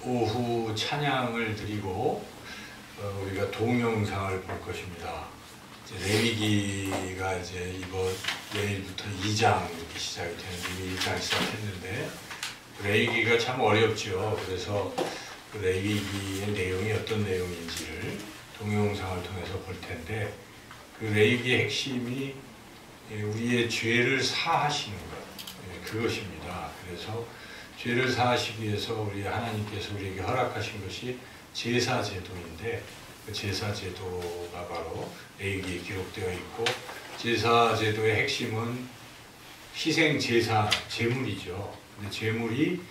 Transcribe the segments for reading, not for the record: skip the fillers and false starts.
오후 찬양을 드리고 우리가 동영상을 볼 것입니다. 레위기가 이제 내일부터 2장 이렇게 시작이 되는데 이미 1장 시작했는데 레위기가 참 어렵죠. 그래서 그 레위기의 내용이 어떤 내용인지를 동영상을 통해서 볼 텐데 그 레위기의 핵심이 우리의 죄를 사하시는 것, 그것입니다. 그래서 죄를 사하시기 위해서 우리 하나님께서 우리에게 허락하신 것이 제사제도인데 그 제사제도가 바로 레위기에 기록되어 있고 제사제도의 핵심은 희생제사, 제물이죠. 근데 제물이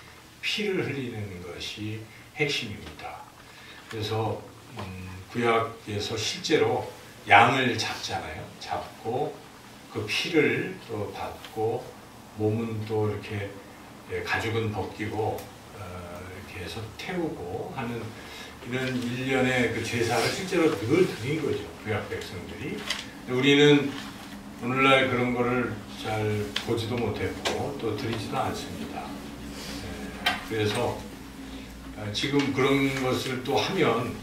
피를 흘리는 것이 핵심입니다. 그래서 구약에서 실제로 양을 잡잖아요. 잡고 그 피를 또 받고 몸은 또 이렇게 가죽은 벗기고 이렇게 해서 태우고 하는 이런 일련의 그 제사를 실제로 늘 드린 거죠. 구약 백성들이. 우리는 오늘날 그런 거를 잘 보지도 못했고 또 드리지도 않습니다. 그래서 지금 그런 것을 또 하면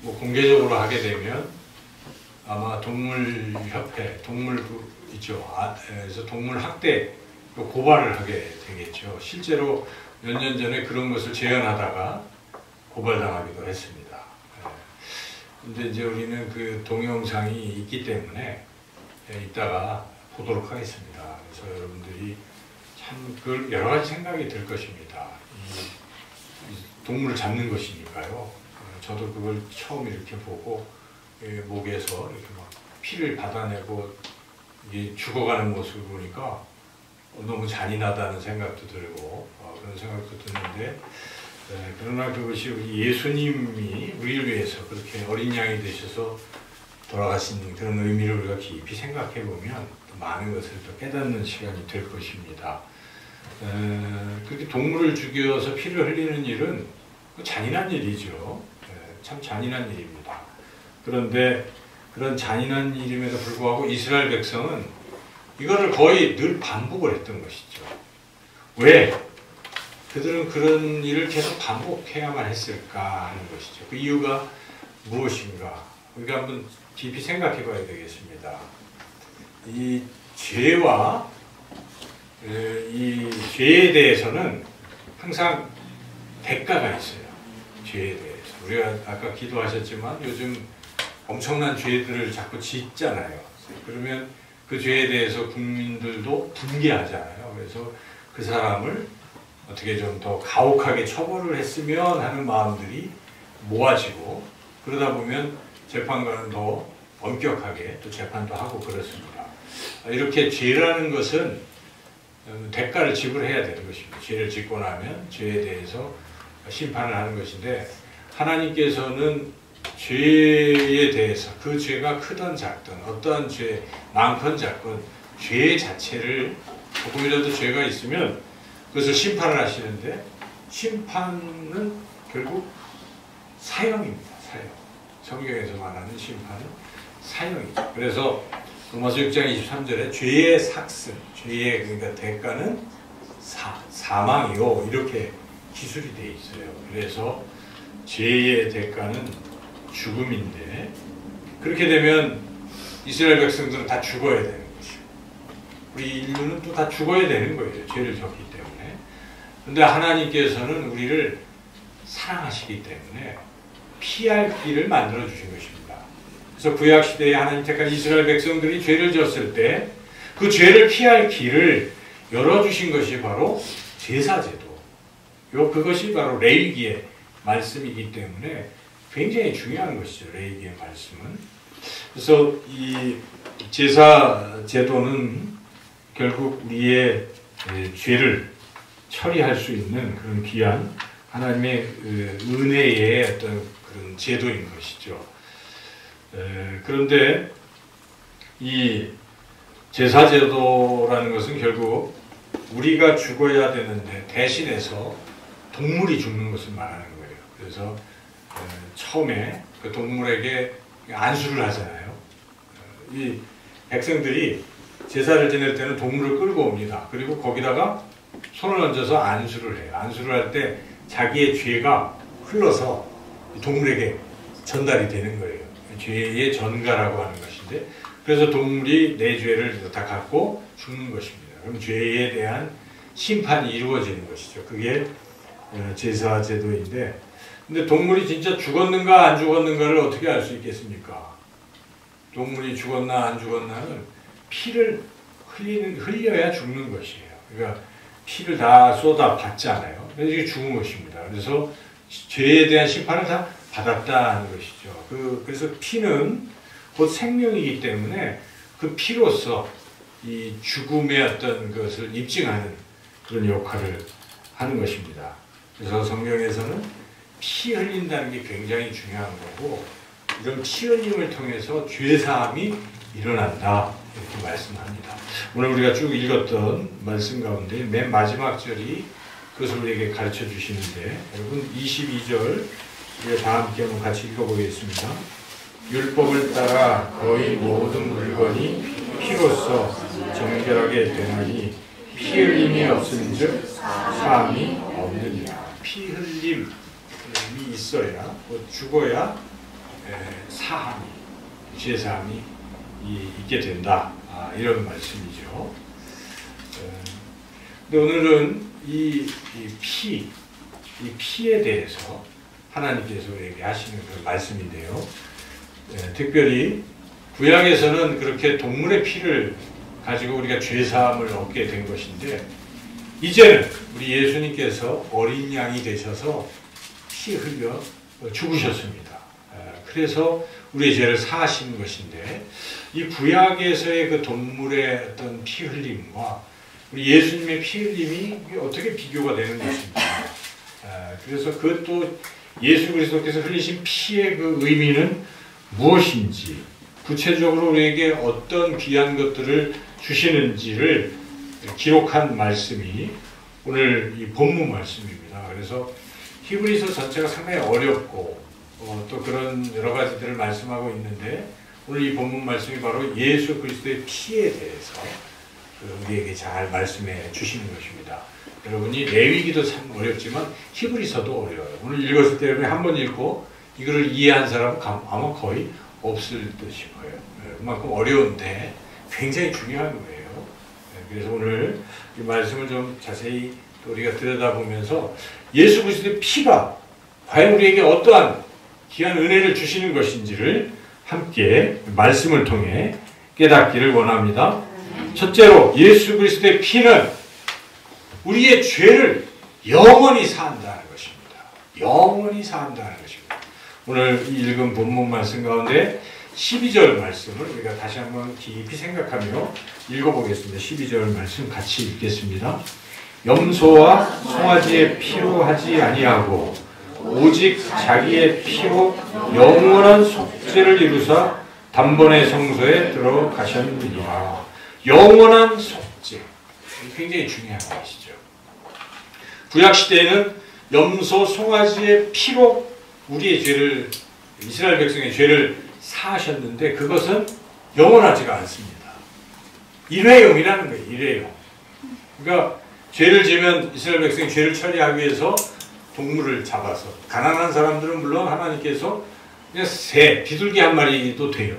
뭐 공개적으로 하게 되면 아마 동물협회, 동물부 있죠. 그래서 동물학대 고발을 하게 되겠죠. 실제로 몇 년 전에 그런 것을 제안하다가 고발당하기도 했습니다. 근데 이제 우리는 그 동영상이 있기 때문에 이따가 보도록 하겠습니다. 그래서 여러분들이 참 그 여러 가지 생각이 들 것입니다. 이 동물을 잡는 것이니까요. 저도 그걸 처음 이렇게 보고 목에서 이렇게 막 피를 받아내고 이게 죽어가는 모습을 보니까 너무 잔인하다는 생각도 들고 그런 생각도 드는데 그러나 그것이 우리 예수님이 우리를 위해서 그렇게 어린 양이 되셔서 돌아가신 그런 의미를 우리가 깊이 생각해 보면 많은 것을 또 깨닫는 시간이 될 것입니다. 그렇게 동물을 죽여서 피를 흘리는 일은 잔인한 일이죠. 참 잔인한 일입니다. 그런데 그런 잔인한 일임에도 불구하고 이스라엘 백성은 이거를 거의 늘 반복을 했던 것이죠. 왜? 그들은 그런 일을 계속 반복해야만 했을까 하는 것이죠. 그 이유가 무엇인가? 우리가 한번 깊이 생각해 봐야 되겠습니다. 이 죄와 이 죄에 대해서는 항상 대가가 있어요. 죄에 대해서. 우리가 아까 기도하셨지만 요즘 엄청난 죄들을 자꾸 짓잖아요. 그러면 그 죄에 대해서 국민들도 분개하잖아요. 그래서 그 사람을 어떻게 좀 더 가혹하게 처벌을 했으면 하는 마음들이 모아지고 그러다 보면 재판관은 더 엄격하게 또 재판도 하고 그렇습니다. 이렇게 죄라는 것은 대가를 지불해야 되는 것입니다. 죄를 짓고 나면 죄에 대해서 심판을 하는 것인데 하나님께서는 죄에 대해서 그 죄가 크든 작든 어떠한 죄 많건 작건 죄 자체를 조금이라도 죄가 있으면 그것을 심판을 하시는데 심판은 결국 사형입니다. 사형. 성경에서 말하는 심판은 사형이죠. 그래서 로마서 6장 23절에 죄의 삭슨, 죄의 그러니까 대가는 사망이요 이렇게 기술이 되어 있어요. 그래서 죄의 대가는 죽음인데 그렇게 되면 이스라엘 백성들은 다 죽어야 되는 것이고 우리 인류는 또 다 죽어야 되는 거예요. 죄를 졌기 때문에. 그런데 하나님께서는 우리를 사랑하시기 때문에 피할 길을 만들어 주신 것입니다. 그래서 구약시대에 하나님 택한 이스라엘 백성들이 죄를 졌을 때 그 죄를 피할 길을 열어주신 것이 바로 제사제도. 그것이 바로 레위기의 말씀이기 때문에 굉장히 중요한 것이죠. 레위기의 말씀은. 그래서 이 제사제도는 결국 우리의 죄를 처리할 수 있는 그런 귀한 하나님의 은혜의 어떤 그런 제도인 것이죠. 그런데 이 제사제도라는 것은 결국 우리가 죽어야 되는데 대신해서 동물이 죽는 것을 말하는 거예요. 그래서 처음에 그 동물에게 안수를 하잖아요. 이 백성들이 제사를 지낼 때는 동물을 끌고 옵니다. 그리고 거기다가 손을 얹어서 안수를 해요. 안수를 할 때 자기의 죄가 흘러서 동물에게 전달이 되는 거예요. 죄의 전가라고 하는 것인데, 그래서 동물이 내 죄를 다 갖고 죽는 것입니다. 그럼 죄에 대한 심판이 이루어지는 것이죠. 그게 제사 제도인데, 근데 동물이 진짜 죽었는가 안 죽었는가를 어떻게 알 수 있겠습니까? 동물이 죽었나 안 죽었나는 피를 흘려야 죽는 것이에요. 그러니까 피를 다 쏟아 받잖아요. 그래서 이게 죽은 것입니다. 그래서 죄에 대한 심판을 다 받았다는 것이죠. 그래서 피는 곧 생명이기 때문에 그 피로서 이 죽음의 어떤 것을 입증하는 그런 역할을 하는 것입니다. 그래서 성경에서는 피 흘린다는 게 굉장히 중요한 거고, 이런 피 흘림을 통해서 죄사함이 일어난다, 이렇게 말씀합니다. 오늘 우리가 쭉 읽었던 말씀 가운데 맨 마지막 절이 그것을 우리에게 가르쳐 주시는데, 여러분 22절 우리가 다 함께 한번 같이 읽어보겠습니다. 율법을 따라 거의 모든 물건이 피로써 정결하게 되나니 피 흘림이 없은즉 사함이 없느니라. 피 흘림이 있어야, 죽어야 사함이, 죄사함이 있게 된다. 이런 말씀이죠. 근데 오늘은 이 피에 대해서 하나님께서 우리에게 하시는 그 말씀인데요. 특별히 구약에서는 그렇게 동물의 피를 가지고 우리가 죄사함을 얻게 된 것인데, 이제는 우리 예수님께서 어린 양이 되셔서 피 흘려 죽으셨습니다. 그래서 우리의 죄를 사하시는 것인데, 이 구약에서의 그 동물의 어떤 피 흘림과 우리 예수님의 피 흘림이 어떻게 비교가 되는 것입니까? 그래서 그것도 예수 그리스도께서 흘리신 피의 그 의미는 무엇인지, 구체적으로 우리에게 어떤 귀한 것들을 주시는지를 기록한 말씀이 오늘 이 본문 말씀입니다. 그래서 히브리서 전체가 상당히 어렵고 또 그런 여러 가지들을 말씀하고 있는데, 오늘 이 본문 말씀이 바로 예수 그리스도의 피에 대해서 우리에게 잘 말씀해 주시는 것입니다. 여러분이 레위기도 참 어렵지만 히브리서도 어려워요. 오늘 읽었을 때 한 번 읽고 이거를 이해한 사람은 아마 거의 없을 듯 싶어요. 그만큼 어려운데 굉장히 중요한 거예요. 그래서 오늘 이 말씀을 좀 자세히 또 우리가 들여다보면서 예수 그리스도의 피가 과연 우리에게 어떠한 귀한 은혜를 주시는 것인지를 함께 말씀을 통해 깨닫기를 원합니다. 첫째로 예수 그리스도의 피는 우리의 죄를 영원히 사한다는 것입니다. 영원히 사한다는 것입니다. 오늘 이 읽은 본문 말씀 가운데 12절 말씀을 우리가 다시 한번 깊이 생각하며 읽어보겠습니다. 12절 말씀 같이 읽겠습니다. 염소와 송아지의 피로 하지 아니하고 오직 자기의 피로 영원한 속죄를 이루사 단번에 성소에 들어가셨느니라. 영원한 속죄, 굉장히 중요한 것이죠. 구약시대에는 염소, 송아지의 피로 우리의 죄를, 이스라엘 백성의 죄를 사하셨는데 그것은 영원하지가 않습니다. 일회용이라는 거예요. 일회용. 그러니까 죄를 지면 이스라엘 백성이 죄를 처리하기 위해서 동물을 잡아서, 가난한 사람들은 물론 하나님께서 그냥 새, 비둘기 한 마리도 돼요.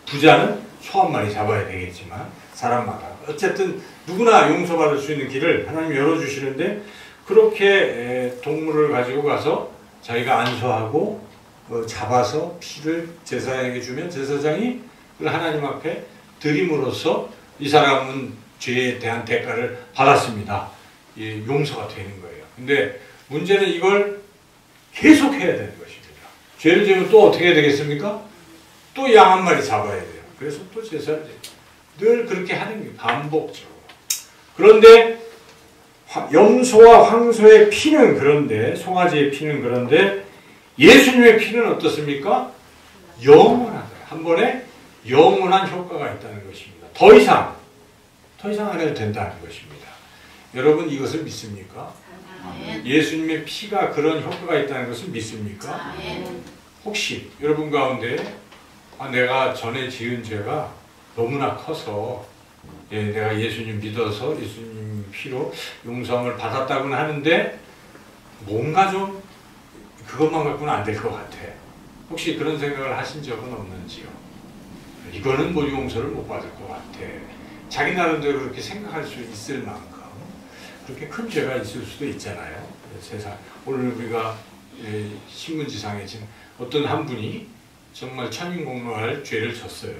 부자는 소 한 마리 잡아야 되겠지만 사람마다 어쨌든 누구나 용서받을 수 있는 길을 하나님이 열어주시는데, 그렇게 동물을 가지고 가서 자기가 안수하고 잡아서 피를 제사장에게 주면 제사장이 그걸 하나님 앞에 드림으로써 이 사람은 죄에 대한 대가를 받았습니다. 용서가 되는 거예요. 근데 문제는 이걸 계속 해야 되는 것입니다. 죄를 지으면 또 어떻게 해야 되겠습니까? 또 양 한 마리 잡아야 돼요. 그래서 또 제사를 늘 그렇게 하는 게 반복적으로. 그런데 염소와 황소의 피는 그런데, 송아지의 피는 그런데 예수님의 피는 어떻습니까? 영원하다. 한 번에 영원한 효과가 있다는 것입니다. 더 이상 안 해도 된다는 것입니다. 여러분 이것을 믿습니까? 예수님의 피가 그런 효과가 있다는 것을 믿습니까? 혹시 여러분 가운데 내가 전에 지은 죄가 너무나 커서 내가 예수님 믿어서 예수님 피로 용서함을 받았다고는 하는데 뭔가 좀 그것만 갖고는 안 될 것 같아. 혹시 그런 생각을 하신 적은 없는지요? 이거는 뭐 용서를 못 받을 것 같아. 자기 나름대로 그렇게 생각할 수 있을 만큼 그렇게 큰 죄가 있을 수도 있잖아요. 세상 오늘 우리가 신문지상에 지금 어떤 한 분이 정말 천인공노할 죄를 졌어요.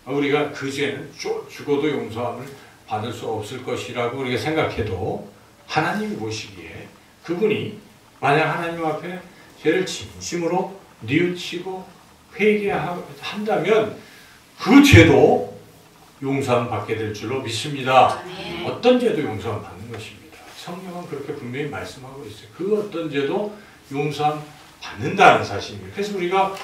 우리가 그 죄는 죽어도 용서함을 받을 수 없을 것이라고 우리가 생각해도 하나님이 보시기에 그분이 만약 하나님 앞에 죄를 진심으로 뉘우치고 회개한다면 그 죄도 용서함 받게 될 줄로 믿습니다. 어떤 죄도 용서함 받는 것입니다. 성경은 그렇게 분명히 말씀하고 있어요. 그 어떤 죄도 용서함 받는다는 사실입니다. 그래서 우리가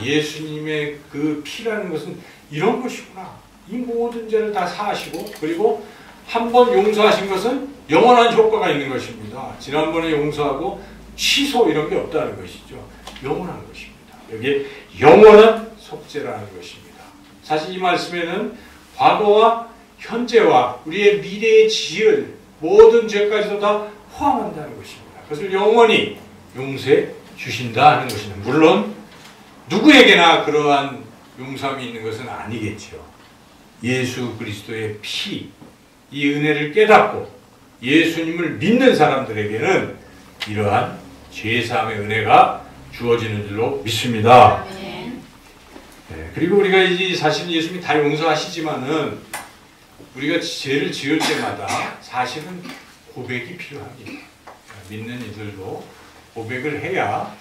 예수님의 그 피라는 것은 이런 것이구나. 이 모든 죄를 다 사하시고 그리고 한 번 용서하신 것은 영원한 효과가 있는 것입니다. 지난번에 용서하고 취소 이런 게 없다는 것이죠. 영원한 것입니다. 여기에 영원한 속죄라는 것입니다. 사실 이 말씀에는 과거와 현재와 우리의 미래에 지을 모든 죄까지도 다 포함한다는 것입니다. 그것을 영원히 용서해 주신다 하는 것입니다. 물론 누구에게나 그러한 용서함이 있는 것은 아니겠죠. 예수 그리스도의 피, 이 은혜를 깨닫고 예수님을 믿는 사람들에게는 이러한 죄사함의 은혜가 주어지는 줄로 믿습니다. 그리고 우리가 이제 사실 예수님이 다 용서하시지만은 우리가 죄를 지을 때마다 사실은 고백이 필요합니다. 믿는 이들도 고백을 해야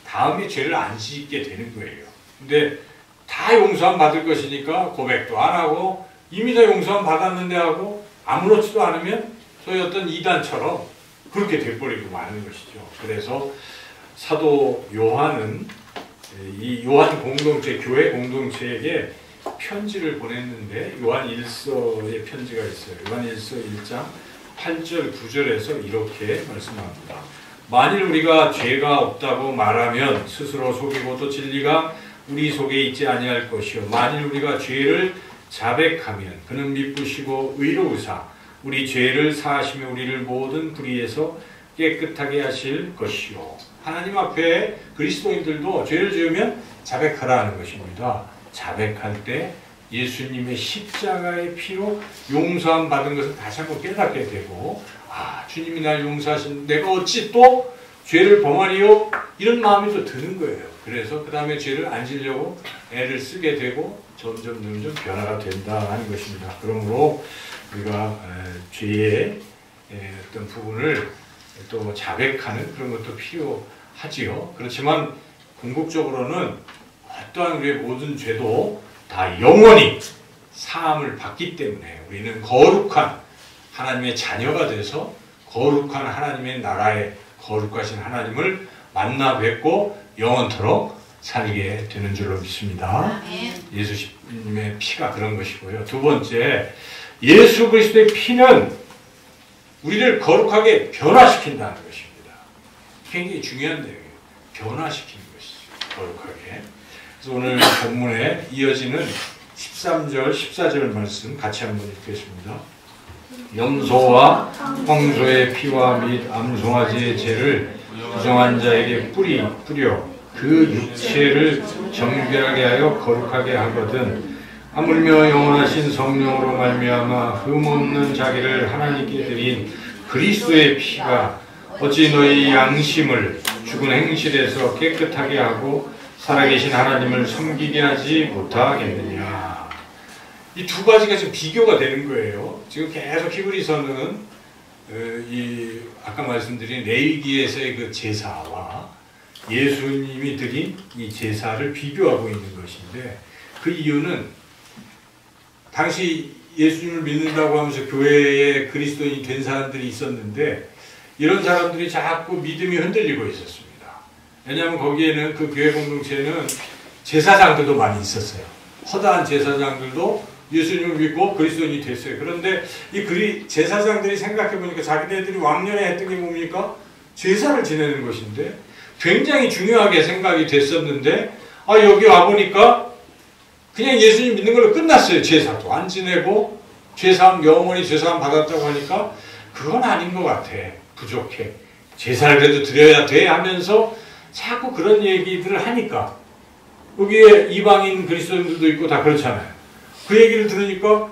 다음에 죄를 안 짓게 되는 거예요. 근데 다 용서함 받을 것이니까 고백도 안 하고 이미 다 용서함 받았는데 하고 아무렇지도 않으면 소위 어떤 이단처럼 그렇게 돼버리고 마는 것이죠. 그래서 사도 요한은 이 요한 공동체, 교회 공동체에게 편지를 보냈는데 요한 1서의 편지가 있어요. 요한 1서 1장 8절 9절에서 이렇게 말씀합니다. 만일 우리가 죄가 없다고 말하면 스스로 속이고 또 진리가 우리 속에 있지 아니할 것이요 만일 우리가 죄를 자백하면 그는 미쁘시고 의로우사 우리 죄를 사하시며 우리를 모든 불의에서 깨끗하게 하실 것이요. 하나님 앞에 그리스도인들도 죄를 지으면 자백하라는 것입니다. 자백할 때 예수님의 십자가의 피로 용서함 받은 것을 다시 한번 깨닫게 되고 주님이 날 용서하신 내가 어찌 또 죄를 범하리요? 이런 마음이 또 드는 거예요. 그래서 그 다음에 죄를 안 지려고 애를 쓰게 되고 점점 변화가 된다 하는 것입니다. 그러므로 우리가 죄의 어떤 부분을 또 자백하는 그런 것도 필요하지요. 그렇지만 궁극적으로는 어떠한 우리의 모든 죄도 다 영원히 사함을 받기 때문에 우리는 거룩한 하나님의 자녀가 돼서 거룩한 하나님의 나라에 거룩하신 하나님을 만나 뵙고 영원토록 살게 되는 줄로 믿습니다. 예수님의 피가 그런 것이고요. 두 번째, 예수 그리스도의 피는 우리를 거룩하게 변화시킨다는 것입니다. 굉장히 중요한 내용이에요. 변화시키는 것이죠. 거룩하게. 그래서 오늘 본문에 이어지는 13절, 14절 말씀 같이 한번 읽겠습니다. 염소와 황소의 피와 및 암송아지의 죄를 부정한 자에게 뿌려 그 육체를 정결하게 하여 거룩하게 하거든 하물며 영원하신 성령으로 말미암아 흠없는 자기를 하나님께 드린 그리스도의 피가 어찌 너희 양심을 죽은 행실에서 깨끗하게 하고 살아계신 하나님을 섬기게 하지 못하겠느냐. 이 두 가지가 지금 비교가 되는 거예요. 지금 계속 히브리서는 이 아까 말씀드린 레위기에서의 그 제사와 예수님이 드린 이 제사를 비교하고 있는 것인데 그 이유는 당시 예수님을 믿는다고 하면서 교회에 그리스도인이 된 사람들이 있었는데 이런 사람들이 자꾸 믿음이 흔들리고 있었습니다. 왜냐하면 거기에는 그 교회 공동체는 제사장들도 많이 있었어요. 허다한 제사장들도 예수님을 믿고 그리스도인이 됐어요. 그런데 이 제사장들이 생각해보니까 자기네들이 왕년에 했던 게 뭡니까? 제사를 지내는 것인데 굉장히 중요하게 생각이 됐었는데 여기 와보니까 그냥 예수님 믿는 걸로 끝났어요. 제사도 안 지내고 영원히 죄사함 받았다고 하니까 그건 아닌 것 같아. 부족해. 제사를 그래도 드려야 돼 하면서 자꾸 그런 얘기들을 하니까 여기에 이방인 그리스도인들도 있고 다 그렇잖아요. 그 얘기를 들으니까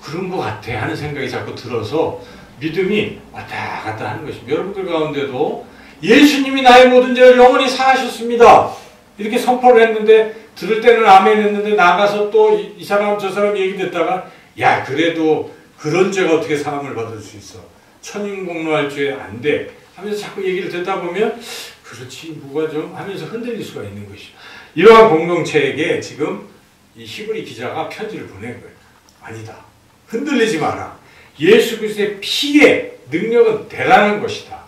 그런 것 같아 하는 생각이 자꾸 들어서 믿음이 왔다 갔다 하는 것입니다. 여러분들 가운데도 예수님이 나의 모든 죄를 영원히 사하셨습니다. 이렇게 선포를 했는데 들을 때는 아멘 했는데 나가서 또 이 사람 저 사람 얘기 듣다가 야 그래도 그런 죄가 어떻게 사함을 받을 수 있어. 천인공로할 죄 안 돼. 하면서 자꾸 얘기를 듣다 보면 그렇지 뭐가 좀 하면서 흔들릴 수가 있는 것이죠. 이러한 공동체에게 지금 이 히브리 기자가 편지를 보낸 거예요. 아니다. 흔들리지 마라. 예수 그리스도의 피의 능력은 대단한 것이다.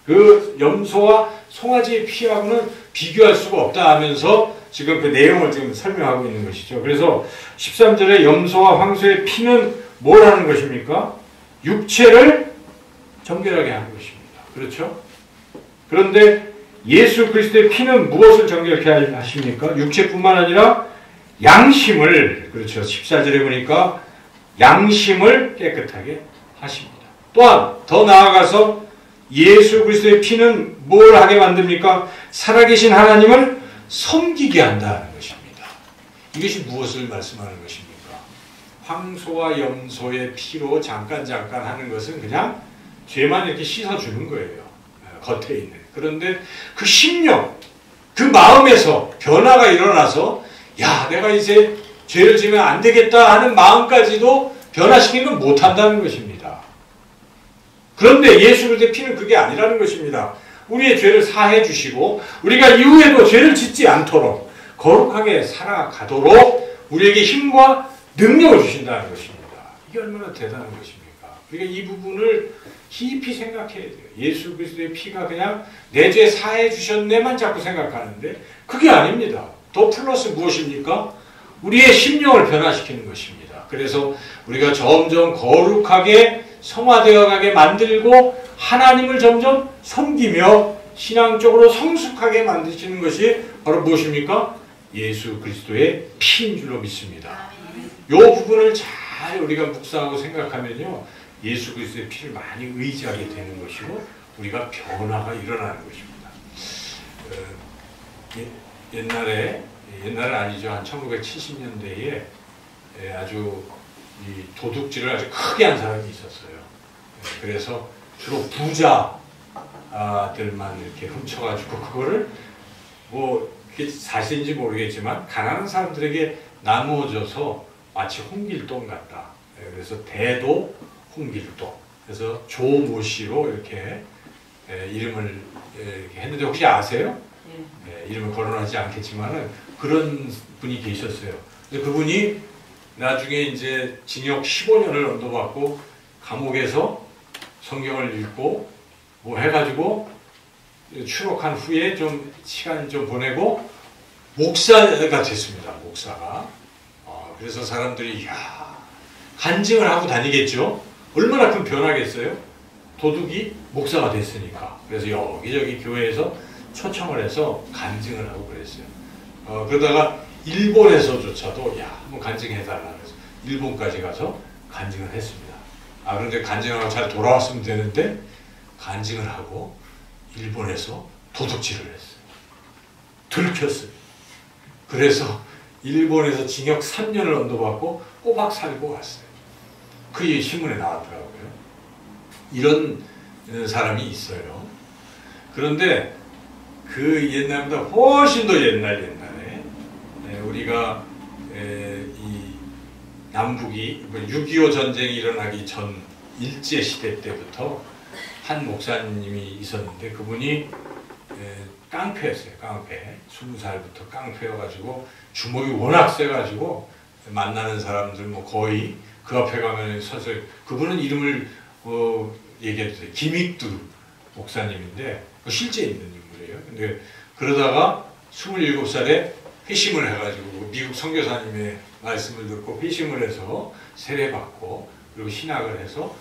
그 염소와 송아지의 피하고는 비교할 수가 없다 하면서 지금 그 내용을 지금 설명하고 있는 것이죠. 그래서 13절에 염소와 황소의 피는 뭘 하는 것입니까? 육체를 정결하게 하는 것입니다. 그렇죠? 그런데 예수 그리스도의 피는 무엇을 정결케 하십니까? 육체뿐만 아니라 양심을, 그렇죠. 14절에 보니까 양심을 깨끗하게 하십니다. 또한 더 나아가서 예수 그리스도의 피는 뭘 하게 만듭니까? 살아계신 하나님을 섬기게 한다는 것입니다. 이것이 무엇을 말씀하는 것입니까? 황소와 염소의 피로 잠깐 하는 것은 그냥 죄만 이렇게 씻어주는 거예요. 겉에 있는. 그런데 그 심령, 그 마음에서 변화가 일어나서 야 내가 이제 죄를 지면 안 되겠다 하는 마음까지도 변화시키는 건 못한다는 것입니다. 그런데 예수 그리스도의 피는 그게 아니라는 것입니다. 우리의 죄를 사해 주시고 우리가 이후에도 죄를 짓지 않도록 거룩하게 살아가도록 우리에게 힘과 능력을 주신다는 것입니다. 이게 얼마나 대단한 것입니까? 우리가 이 부분을 깊이 생각해야 돼요. 예수 그리스도의 피가 그냥 내 죄 사해 주셨네만 자꾸 생각하는데 그게 아닙니다. 더 플러스 무엇입니까? 우리의 심령을 변화시키는 것입니다. 그래서 우리가 점점 거룩하게 성화되어 가게 만들고 하나님을 점점 섬기며 신앙적으로 성숙하게 만드시는 것이 바로 무엇입니까? 예수 그리스도의 피인 줄로 믿습니다. 이 부분을 잘 우리가 묵상하고 생각하면요. 예수 그리스도의 피를 많이 의지하게 되는 것이고 우리가 변화가 일어나는 것입니다. 옛날은 아니죠. 한 1970년대에 아주 이 도둑질을 아주 크게 한 사람이 있었어요. 그래서 주로 부자들만 이렇게 훔쳐가지고 그거를 뭐 그게 사실인지 모르겠지만 가난한 사람들에게 나누어져서 마치 홍길동 같다. 그래서 대도 홍길동. 그래서 조모씨로 이렇게 이름을 이렇게 했는데 혹시 아세요? 이름을 거론하지 않겠지만은 그런 분이 계셨어요. 근데 그분이 나중에 이제 징역 15년을 언도받고 감옥에서 성경을 읽고 뭐 해가지고 추록한 후에 좀 시간 좀 보내고 목사가 됐습니다. 목사가. 그래서 사람들이 야 간증을 하고 다니겠죠. 얼마나 큰 변화겠어요. 도둑이 목사가 됐으니까. 그래서 여기저기 교회에서 초청을 해서 간증을 하고 그랬어요. 그러다가 일본에서조차도 야 한번 간증해달라 그래서 일본까지 가서 간증을 했습니다. 그런데 간증하고 잘 돌아왔으면 되는데 간증을 하고 일본에서 도둑질을 했어요. 들켰어요. 그래서 일본에서 징역 3년을 언도받고 꼬박 살고 왔어요. 그게 신문에 나왔더라고요. 이런 사람이 있어요. 그런데 그 옛날보다 훨씬 더 옛날에 우리가 이 남북이 6.25 전쟁이 일어나기 전 일제시대 때부터 한 목사님이 있었는데 그분이 깡패였어요. 깡패. 20살부터 깡패여가지고 주먹이 워낙 세가지고 만나는 사람들 뭐 거의 그 앞에 가면 서서 그분은 이름을 얘기해도 돼요. 김익두 목사님인데 실제 있는 인물이에요. 근데 그러다가 27살에 회심을 해가지고 미국 선교사님의 말씀을 듣고 회심을 해서 세례받고 그리고 신학을 해서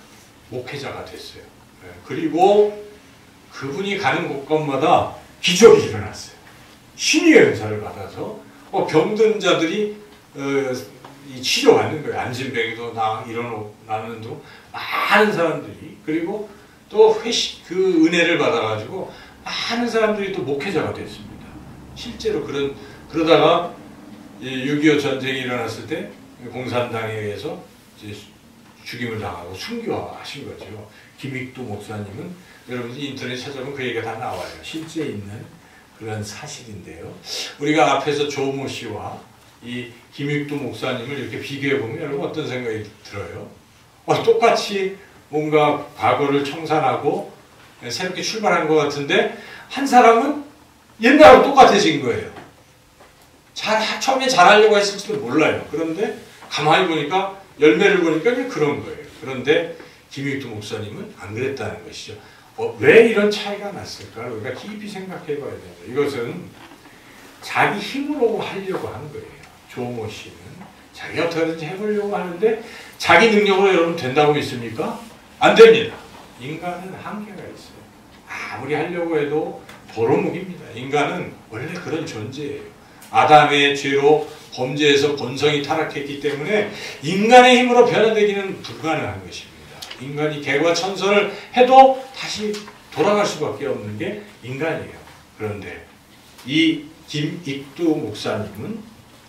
목회자가 됐어요. 그리고 그분이 가는 곳곳마다 기적이 일어났어요. 신의의 은사를 받아서 병든 자들이 치료받는 거예요. 안진뱅이도 일어나는 등 많은 사람들이. 그리고 또 그 은혜를 받아가지고 많은 사람들이 또 목회자가 됐습니다. 실제로 그러다가 6.25 전쟁이 일어났을 때 공산당에 의해서 이제 죽임을 당하고 순교하신 거죠. 김익두 목사님은 여러분들 인터넷 찾아보면 그 얘기가 다 나와요. 실제 있는 그런 사실인데요. 우리가 앞에서 조모 씨와 이 김익두 목사님을 이렇게 비교해 보면 여러분 어떤 생각이 들어요? 똑같이 뭔가 과거를 청산하고 새롭게 출발한 것 같은데 한 사람은 옛날하고 똑같아진 거예요. 처음에 잘하려고 했을지도 몰라요. 그런데 가만히 보니까 열매를 보니까 그런 거예요. 그런데 김익두 목사님은 안 그랬다는 것이죠. 왜 이런 차이가 났을까? 우리가 깊이 생각해 봐야 됩니다. 이것은 자기 힘으로 하려고 하는 거예요. 조모 씨는 자기가 어떻게든지 해보려고 하는데 자기 능력으로 여러분 된다고 믿습니까? 안 됩니다. 인간은 한계가 있어요. 아무리 하려고 해도 도루묵입니다. 인간은 원래 그런 존재예요. 아담의 죄로 범죄에서 본성이 타락했기 때문에 인간의 힘으로 변화되기는 불가능한 것입니다. 인간이 개과천선을 해도 다시 돌아갈 수밖에 없는 게 인간이에요. 그런데 이 김익두 목사님은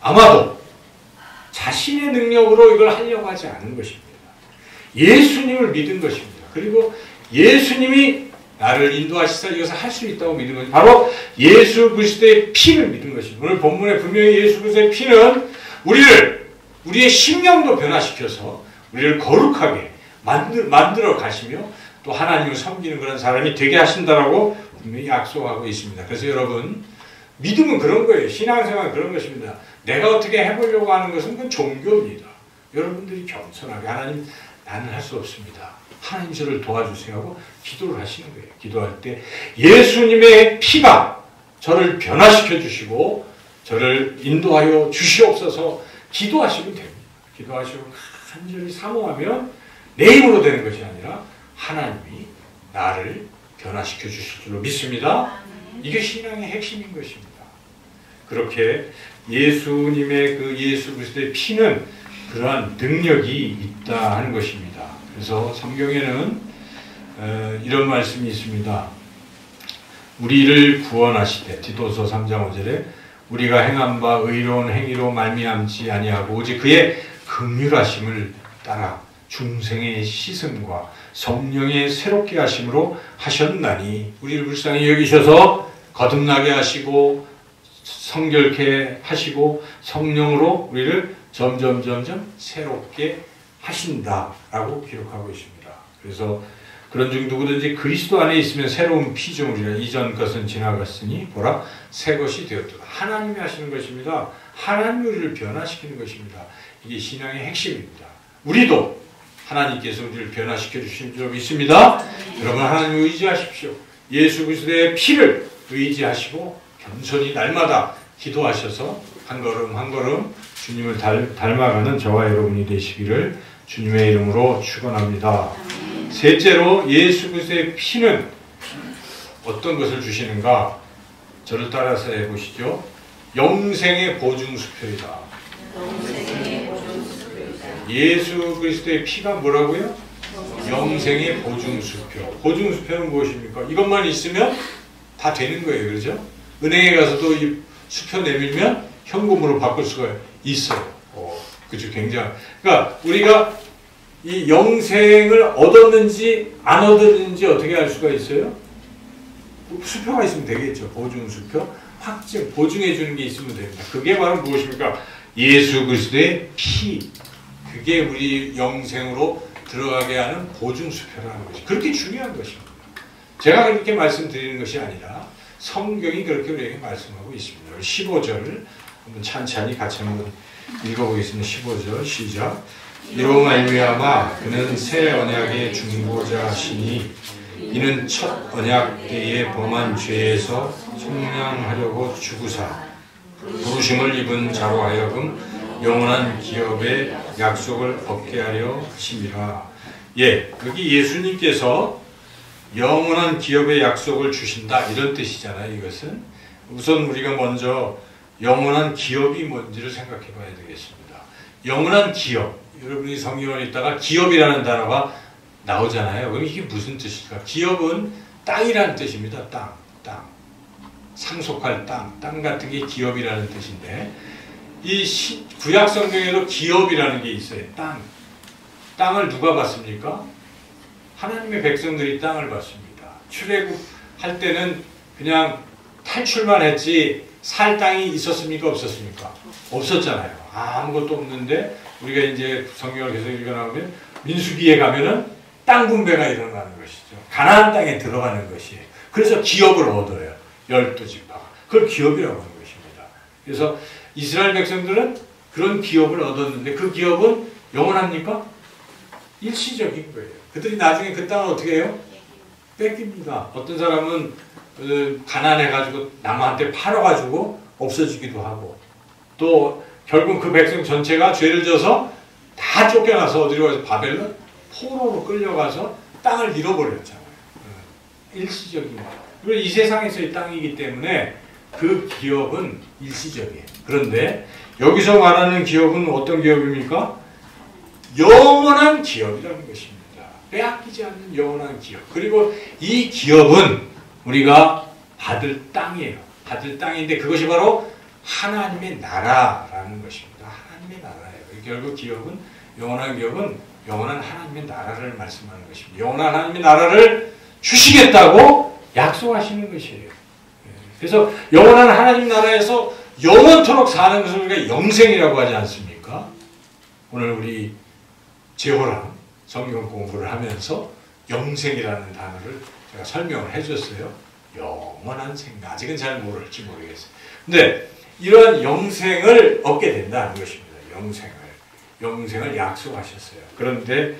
아마도 자신의 능력으로 이걸 하려고 하지 않은 것입니다. 예수님을 믿은 것입니다. 그리고 예수님이 나를 인도하시사 이것을 할 수 있다고 믿은 것입니다. 바로 예수 그리스도의 피를 믿은 것입니다. 오늘 본문에 분명히 예수 그리스도의 피는 우리의 심령도 변화시켜서 우리를 거룩하게 만들어 가시며 또 하나님을 섬기는 그런 사람이 되게 하신다라고 분명히 약속하고 있습니다. 그래서 여러분 믿음은 그런 거예요. 신앙생활은 그런 것입니다. 내가 어떻게 해보려고 하는 것은 그건 종교입니다. 여러분들이 겸손하게 하나님 나는 할 수 없습니다. 하나님 저를 도와주세요 하고 기도를 하시는 거예요. 기도할 때 예수님의 피가 저를 변화시켜 주시고 저를 인도하여 주시옵소서 기도하시면 됩니다. 기도하시고 간절히 사모하면 내 힘으로 되는 것이 아니라 하나님이 나를 변화시켜 주실 줄로 믿습니다. 이게 신앙의 핵심인 것입니다. 그렇게 예수님의 그 예수 그리스도의 피는 그러한 능력이 있다 하는 것입니다. 그래서 성경에는 이런 말씀이 있습니다. 우리를 구원하시되 디도서 3장 5절에 우리가 행한 바 의로운 행위로 말미암지 아니하고 오직 그의 긍휼하심을 따라 중생의 시승과 성령의 새롭게 하심으로 하셨나니 우리를 불쌍히 여기셔서 거듭나게 하시고 성결케 하시고 성령으로 우리를 점점 새롭게 하신다라고 기록하고 있습니다. 그래서 그런 중 누구든지 그리스도 안에 있으면 새로운 피조물이라 이전 것은 지나갔으니 보라 새 것이 되었도다. 하나님이 하시는 것입니다. 하나님이 우리를 변화시키는 것입니다. 이게 신앙의 핵심입니다. 우리도 하나님께서 우리를 변화시켜 주신 줄 믿습니다. 여러분 하나님을 의지하십시오. 예수 그리스도의 피를 의지하시고 겸손히 날마다 기도하셔서 한 걸음 한 걸음 주님을 닮아가는 저와 여러분이 되시기를 주님의 이름으로 축원합니다. 셋째로 예수 그리스도의 피는 어떤 것을 주시는가? 저를 따라서 해보시죠. 영생의 보증수표이다. 예수 그리스도의 피가 뭐라고요? 영생의 보증수표. 보증수표는 무엇입니까? 이것만 있으면 다 되는 거예요. 그렇죠? 은행에 가서도 이 수표 내밀면 현금으로 바꿀 수가 있어요. 그죠? 굉장히. 그러니까 우리가 이 영생을 얻었는지 안 얻었는지 어떻게 알 수가 있어요? 수표가 있으면 되겠죠. 보증수표. 확증, 보증해 주는 게 있으면 됩니다. 그게 바로 무엇입니까? 예수 그리스도의 피. 그게 우리 영생으로 들어가게 하는 보증수표라는 것이 그렇게 중요한 것입니다. 제가 그렇게 말씀드리는 것이 아니라 성경이 그렇게 우리에게 말씀하고 있습니다. 15절을 한번 찬찬히 같이 한번 읽어보겠습니다. 15절 시작. 이로 말미암아 그는 새 언약의 중보자시니 이는 첫 언약 때에 범한 죄에서 속량하려고 죽으사 부르심을 입은 자로 하여금 영원한 기업의 약속을 얻게 하려 하심이라. 예, 여기 예수님께서 영원한 기업의 약속을 주신다 이런 뜻이잖아요. 이것은 우선 우리가 먼저 영원한 기업이 뭔지를 생각해 봐야 되겠습니다. 영원한 기업, 여러분이 성경을 읽다가 기업이라는 단어가 나오잖아요. 그럼 이게 무슨 뜻일까? 기업은 땅이라는 뜻입니다. 땅. 상속할 땅 같은 게 기업이라는 뜻인데 이 구약 성경에도 기업이라는 게 있어요. 땅을 누가 받습니까? 하나님의 백성들이 땅을 받습니다. 출애굽할 때는 그냥 탈출만 했지 살 땅이 있었습니까? 없었습니까? 없었잖아요. 아무것도 없는데 우리가 이제 성경을 계속 읽어나오면 민수기에 가면은 땅 분배가 일어나는 것이죠. 가나안 땅에 들어가는 것이에요. 그래서 기업을 얻어요. 12지파가. 그걸 기업이라고 하는 것입니다. 그래서 이스라엘 백성들은 그런 기업을 얻었는데 그 기업은 영원합니까? 일시적인 거예요. 그들이 나중에 그 땅을 어떻게 해요? 뺏깁니다. 어떤 사람은 가난해가지고 남한테 팔아가지고 없어지기도 하고 또 결국 그 백성 전체가 죄를 져서 다 쫓겨나서 어디로 가서 바벨론 포로로 끌려가서 땅을 잃어버렸잖아요. 일시적인 거. 그리고 이 세상에서의 땅이기 때문에 그 기업은 일시적이에요. 그런데 여기서 말하는 기업은 어떤 기업입니까? 영원한 기업이라는 것입니다. 빼앗기지 않는 영원한 기업. 그리고 이 기업은 우리가 받을 땅이에요. 받을 땅인데 그것이 바로 하나님의 나라라는 것입니다. 하나님의 나라예요. 결국 기업은 영원한 기업은 영원한 하나님의 나라를 말씀하는 것입니다. 영원한 하나님의 나라를 주시겠다고 약속하시는 것이에요. 그래서 영원한 하나님 나라에서 영원토록 사는 것을 우리가 영생이라고 하지 않습니까? 오늘 우리 제호랑 성경 공부를 하면서 영생이라는 단어를 제가 설명을 해줬어요. 영원한 생명. 아직은 잘 모를지 모르겠어요. 근데 이러한 영생을 얻게 된다는 것입니다. 영생을 약속하셨어요. 그런데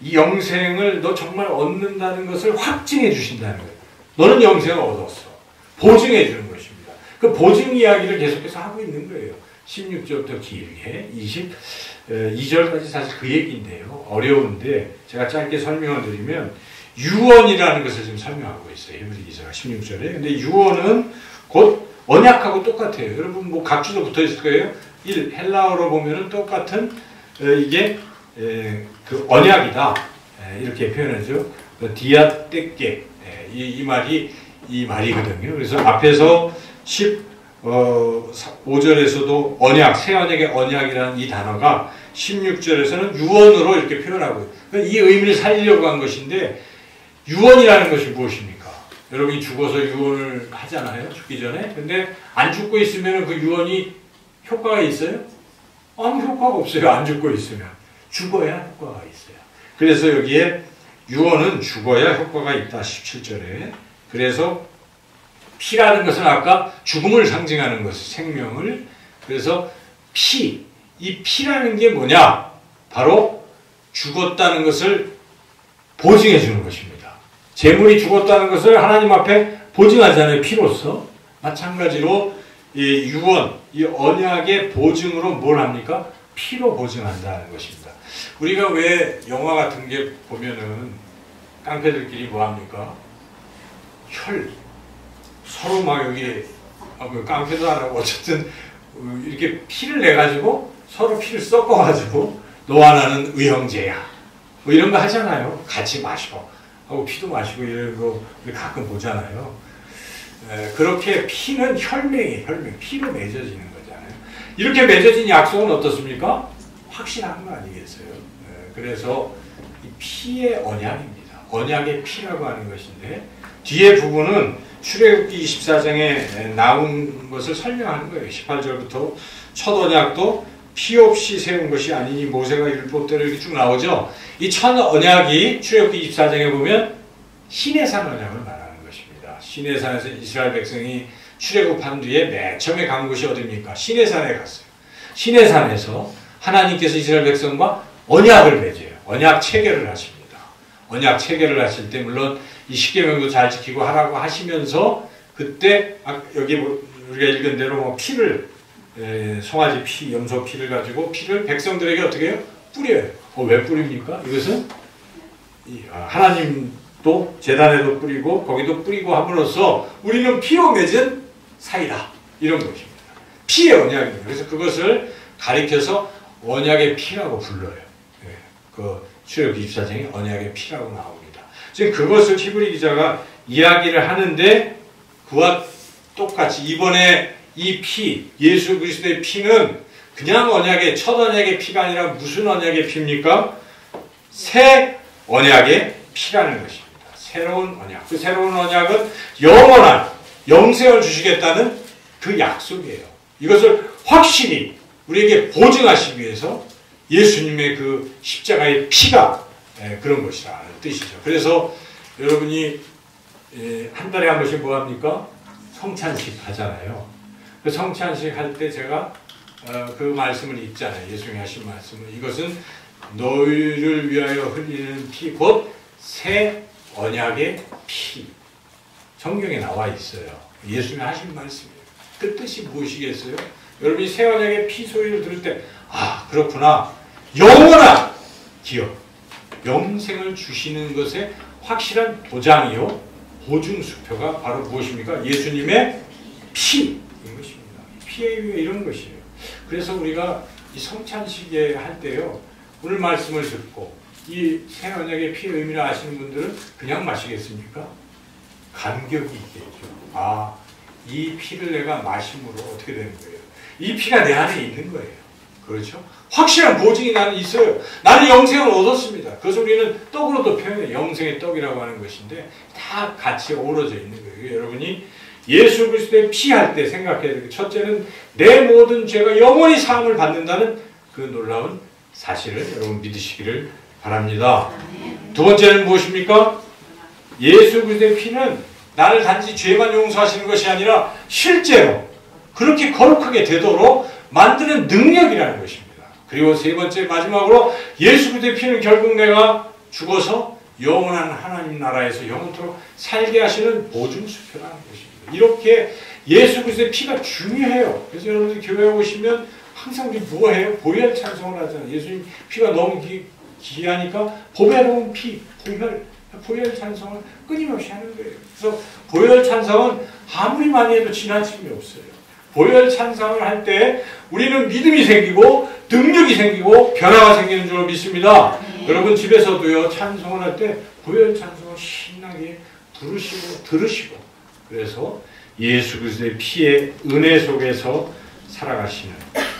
이 영생을 너 정말 얻는다는 것을 확증해 주신다는 거예요. 너는 영생을 얻었어. 보증해 주는 것입니다. 그 보증 이야기를 계속해서 하고 있는 거예요. 16절부터 길게 22절까지 사실 그 얘기인데요. 어려운데 제가 짧게 설명을 드리면 유언이라는 것을 지금 설명하고 있어요. 히브리서가 16절에. 근데 유언은 곧 언약하고 똑같아요. 여러분 뭐 각주도 붙어 있을 거예요. 헬라어로 보면은 똑같은 이게 그 언약이다. 이렇게 표현하죠. 디아떼께 이 말이거든요. 그래서 앞에서 15절에서도 언약, 새 언약의 언약이라는 이 단어가 16절에서는 유언으로 이렇게 표현하고 이 의미를 살리려고 한 것인데 유언이라는 것이 무엇입니까? 여러분이 죽어서 유언을 하잖아요. 죽기 전에. 근데 안 죽고 있으면 그 유언이 효과가 있어요? 아무 효과가 없어요. 안 죽고 있으면. 죽어야 효과가 있어요. 그래서 여기에 유언은 죽어야 효과가 있다. 17절에. 그래서 피라는 것은 아까 죽음을 상징하는 것, 생명을. 그래서 피, 이 피라는 게 뭐냐? 바로 죽었다는 것을 보증해 주는 것입니다. 재물이 죽었다는 것을 하나님 앞에 보증하잖아요. 피로써. 마찬가지로 이 유언, 이 언약의 보증으로 뭘 합니까? 피로 보증한다는 것입니다. 우리가 왜 영화 같은 게 보면은 깡패들끼리 뭐 합니까? 서로 막 여기 깡패도 안 하고 어쨌든 이렇게 피를 내가지고 서로 피를 섞어가지고 너와 나는 의형제야 뭐 이런 거 하잖아요. 같이 마시고 하고 피도 마시고 이런 거 우리 가끔 보잖아요. 그렇게 피는 혈맹이에요. 혈맹. 피로 맺어지는 거잖아요. 이렇게 맺어진 약속은 어떻습니까? 확신한 거 아니겠어요? 그래서 이 피의 언약입니다. 언약의 피라고 하는 것인데 뒤에 부분은 출애굽기 24장에 나온 것을 설명하는 거예요. 18절부터 첫 언약도 피 없이 세운 것이 아니니 모세가 율법대로 이렇게 쭉 나오죠. 이 첫 언약이 출애굽기 24장에 보면 시내산 언약을 말하는 것입니다. 시내산에서 이스라엘 백성이 출애굽한 뒤에 맨 처음에 간 곳이 어디입니까? 시내산에 갔어요. 시내산에서 하나님께서 이스라엘 백성과 언약을 맺어요. 언약 체결을 하십니다. 언약 체결을 하실 때 물론 이 십계명도 잘 지키고 하라고 하시면서 그때 여기 우리가 읽은 대로 뭐 피를 송아지 피, 염소 피를 가지고 피를 백성들에게 어떻게 해요? 뿌려요. 왜 뿌립니까? 이것은 하나님도 제단에도 뿌리고 거기도 뿌리고 함으로써 우리는 피로 맺은 사이다. 이런 것입니다. 피의 언약입니다. 그래서 그것을 가리켜서 언약의 피라고 불러요. 그 출애굽기 24장에 언약의 피라고 나옵니다. 지금 그것을 히브리 기자가 이야기를 하는데 그와 똑같이 이번에 이 피, 예수 그리스도의 피는 그냥 언약의 첫 언약의 피가 아니라 무슨 언약의 피입니까? 새 언약의 피라는 것입니다. 새로운 언약. 그 새로운 언약은 영원한 영생을 주시겠다는 그 약속이에요. 이것을 확실히 우리에게 보증하시기 위해서 예수님의 그 십자가의 피가 그런 것이라는 뜻이죠. 그래서 여러분이 한 달에 한 번씩 뭐 합니까? 성찬식 하잖아요. 그 성찬식 할 때 제가 그 말씀을 읽잖아요. 예수님이 하신 말씀을. 이것은 너희를 위하여 흘리는 피, 곧 새 언약의 피. 성경에 나와 있어요. 예수님이 하신 말씀이에요. 그 뜻이 무엇이겠어요? 여러분이 새 언약의 피 소리를 들을 때, 아, 그렇구나. 영원한 기업, 영생을 주시는 것에 확실한 보장이요, 보증수표가 바로 무엇입니까? 예수님의 피인 것입니다. 피에 의해 이런 것이에요. 그래서 우리가 이 성찬식에 할 때요, 오늘 말씀을 듣고 이 새 언약의 피의 의미를 아시는 분들은 그냥 마시겠습니까? 감격이 있겠죠. 아, 이 피를 내가 마심으로 어떻게 되는 거예요? 이 피가 내 안에 있는 거예요. 그렇죠? 확실한 보증이 나는 있어요. 나는 영생을 얻었습니다. 그것을 우리는 떡으로도 표현해요. 영생의 떡이라고 하는 것인데 다 같이 어우러져 있는 거예요. 여러분이 예수 그리스도의 피 할 때 생각해야 돼요. 첫째는 내 모든 죄가 영원히 사함을 받는다는 그 놀라운 사실을 여러분 믿으시기를 바랍니다. 두 번째는 무엇입니까? 예수 그리스도의 피는 나를 단지 죄만 용서하시는 것이 아니라 실제로 그렇게 거룩하게 되도록 만드는 능력이라는 것입니다. 그리고 세 번째 마지막으로 예수 그리스도의 피는 결국 내가 죽어서 영원한 하나님 나라에서 영원토록 살게 하시는 보증수표라는 것입니다. 이렇게 예수 그리스도의 피가 중요해요. 그래서 여러분들 교회에 오시면 항상 우리 뭐 해요? 보혈 찬송을 하잖아요. 예수님 피가 너무 귀하니까 보배로운 피, 보혈 찬송을 끊임없이 하는 거예요. 그래서 보혈 찬송은 아무리 많이 해도 지나침이 없어요. 보혈 찬송을 할 때 우리는 믿음이 생기고 능력이 생기고 변화가 생기는 줄 믿습니다. 여러분 집에서도요, 찬송을 할 때 보혈 찬송을 신나게 부르시고 들으시고, 그래서 예수 그리스도의 피의 은혜 속에서 살아가시는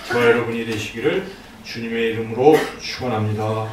저와 여러분이 되시기를 주님의 이름으로 축원합니다.